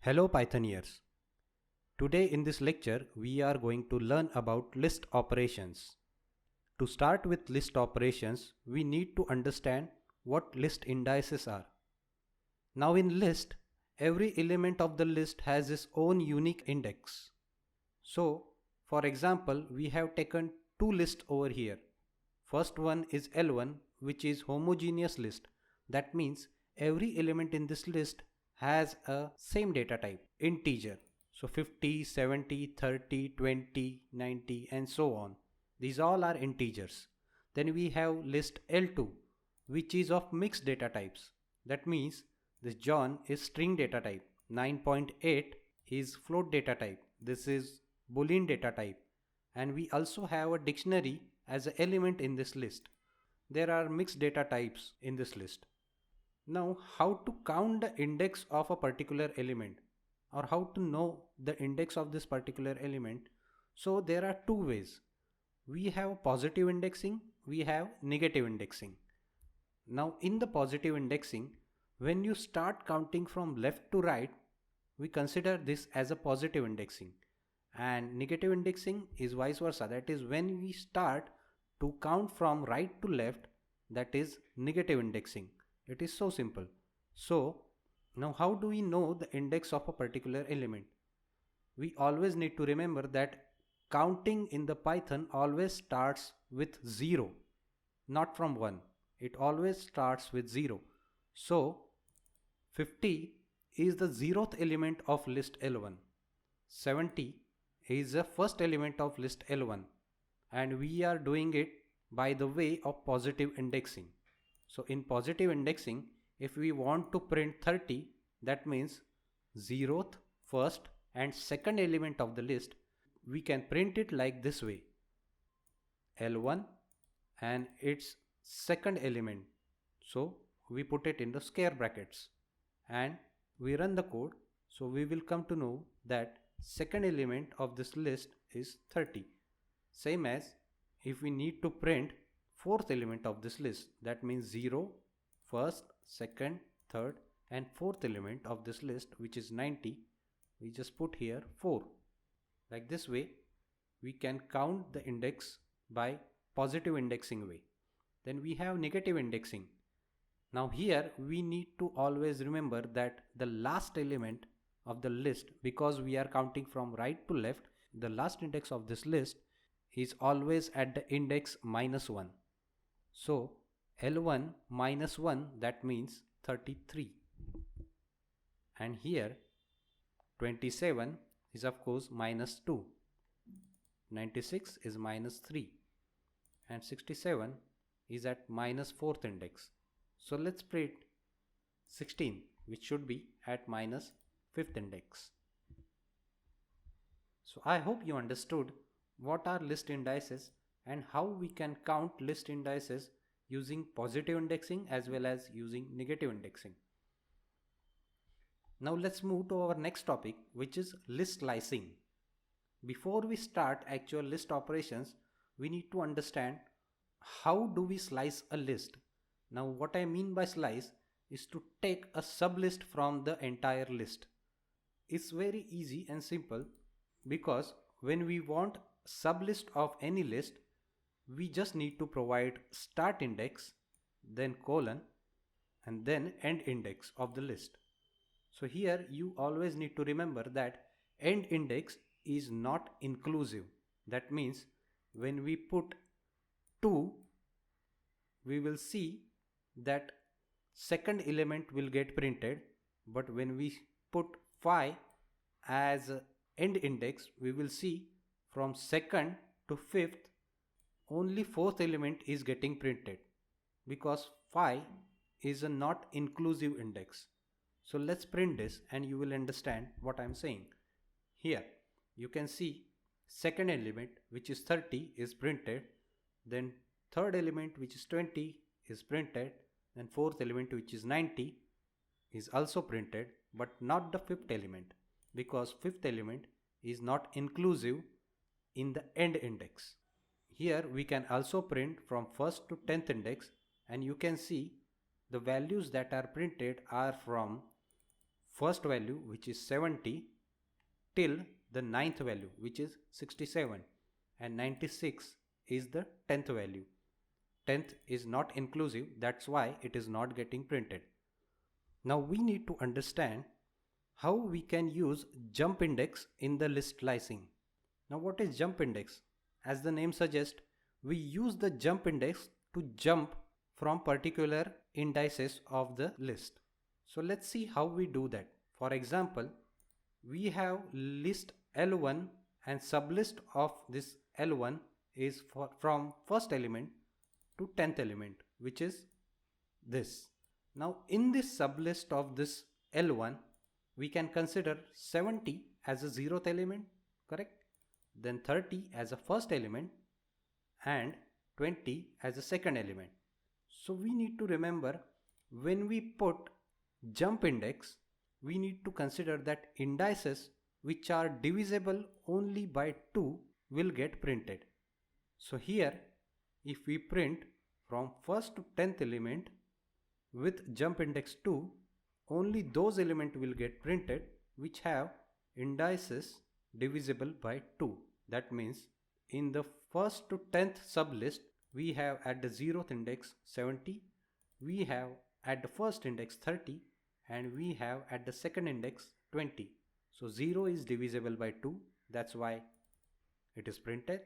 Hello Pythonians. Today in this lecture we are going to learn about list operations. To start with list operations, we need to understand what list indices are. Now in list, every element of the list has its own unique index. So for example, we have taken two lists over here. First one is L1, which is homogeneous list. That means every element in this list has a same data type, integer. So 50, 70, 30, 20, 90 and so on. These all are integers. Then we have list L2, which is of mixed data types. That means this John is string data type. 9.8 is float data type. This is Boolean data type. And we also have a dictionary as an element in this list. There are mixed data types in this list. Now, how to count the index of a particular element or how to know the index of this particular element? So there are two ways. We have positive indexing, we have negative indexing. Now in the positive indexing, when you start counting from left to right, we consider this as a positive indexing, and negative indexing is vice versa. That is when we start to count from right to left, that is negative indexing. It is so simple. So now how do we know the index of a particular element? We always need to remember that counting in the Python always starts with 0, not from 1. It always starts with 0. So 50 is the 0th element of list L1. 70 is the first element of list L1, and we are doing it by the way of positive indexing. So in positive indexing, if we want to print 30, that means 0th, first and second element of the list, we can print it like this way: L1 and its second element. So we put it in the square brackets and we run the code. So we will come to know that second element of this list is 30. Same as if we need to print fourth element of this list, that means 0, first, second, third and fourth element of this list, which is 90, we just put here 4. Like this way we can count the index by positive indexing way. Then we have negative indexing. Now here we need to always remember that the last element of the list, because we are counting from right to left, the last index of this list is always at the index -1. So L1 minus 1, that means 33. And here 27 is of course -2. 96 is -3 and 67 is at -4th index. So let's print 16, which should be at -5th index. So I hope you understood what are list indices and how we can count list indices using positive indexing as well as using negative indexing. Now let's move to our next topic, which is list slicing. Before we start actual list operations, we need to understand how do we slice a list. Now what I mean by slice is to take a sublist from the entire list. It's very easy and simple, because when we want sublist of any list, we just need to provide start index, then colon, and then end index of the list. So here you always need to remember that end index is not inclusive. That means when we put 2, we will see that second element will get printed, but when we put 5 as end index, we will see from second to fifth only fourth element is getting printed, because 5 is a not inclusive index. So let's print this and you will understand what I am saying. Here you can see second element, which is 30, is printed, then third element, which is 20, is printed, then fourth element, which is 90, is also printed, but not the fifth element, because fifth element is not inclusive in the end index. Here we can also print from first to 10th index, and you can see the values that are printed are from first value which is 70 till the ninth value which is 67, and 96 is the 10th value. 10th is not inclusive, that's why it is not getting printed. Now we need to understand how we can use jump index in the list slicing. Now what is jump index? As the name suggests, we use the jump index to jump from particular indices of the list. So let's see how we do that. For example, we have list L1 and sublist of this L1 is from first element to 10th element, which is this. Now in this sublist of this L1, we can consider 70 as a 0th element, correct? Then 30 as a first element and 20 as a second element. So we need to remember, when we put jump index, we need to consider that indices which are divisible only by 2 will get printed. So here, if we print from first to 10th element with jump index 2, only those elements will get printed which have indices divisible by 2. That means in the first to 10th sublist, we have at the 0th index 70, we have at the first index 30, and we have at the second index 20. So 0 is divisible by 2, that's why it is printed.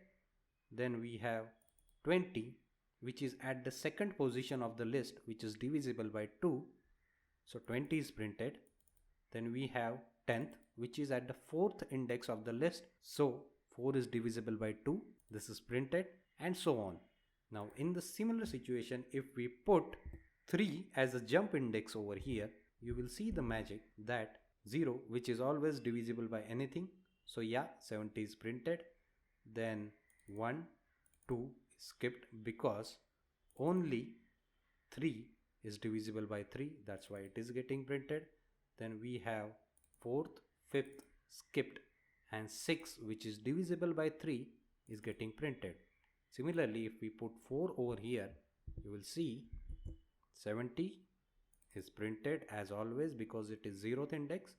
Then we have 20, which is at the second position of the list, which is divisible by 2. So 20 is printed. Then we have 10th, which is at the fourth index of the list. So 4 is divisible by 2. This is printed, and so on. Now in the similar situation, if we put 3 as a jump index over here, you will see the magic that 0, which is always divisible by anything. So yeah, 70 is printed. Then 1, 2 is skipped because only 3 is divisible by 3. That's why it is getting printed. Then we have 4th, 5th skipped, and 6, which is divisible by 3, is getting printed. Similarly, if we put 4 over here, you will see 70 is printed as always because it is 0th index.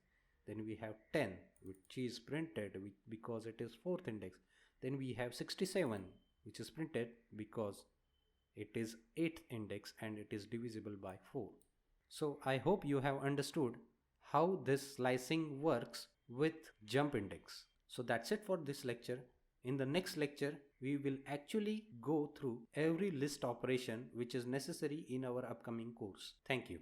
Then we have 10, which is printed because it is 4th index. Then we have 67, which is printed because it is 8th index and it is divisible by 4. So I hope you have understood how this slicing works with jump index. So that's it for this lecture. In the next lecture, we will actually go through every list operation which is necessary in our upcoming course. Thank you.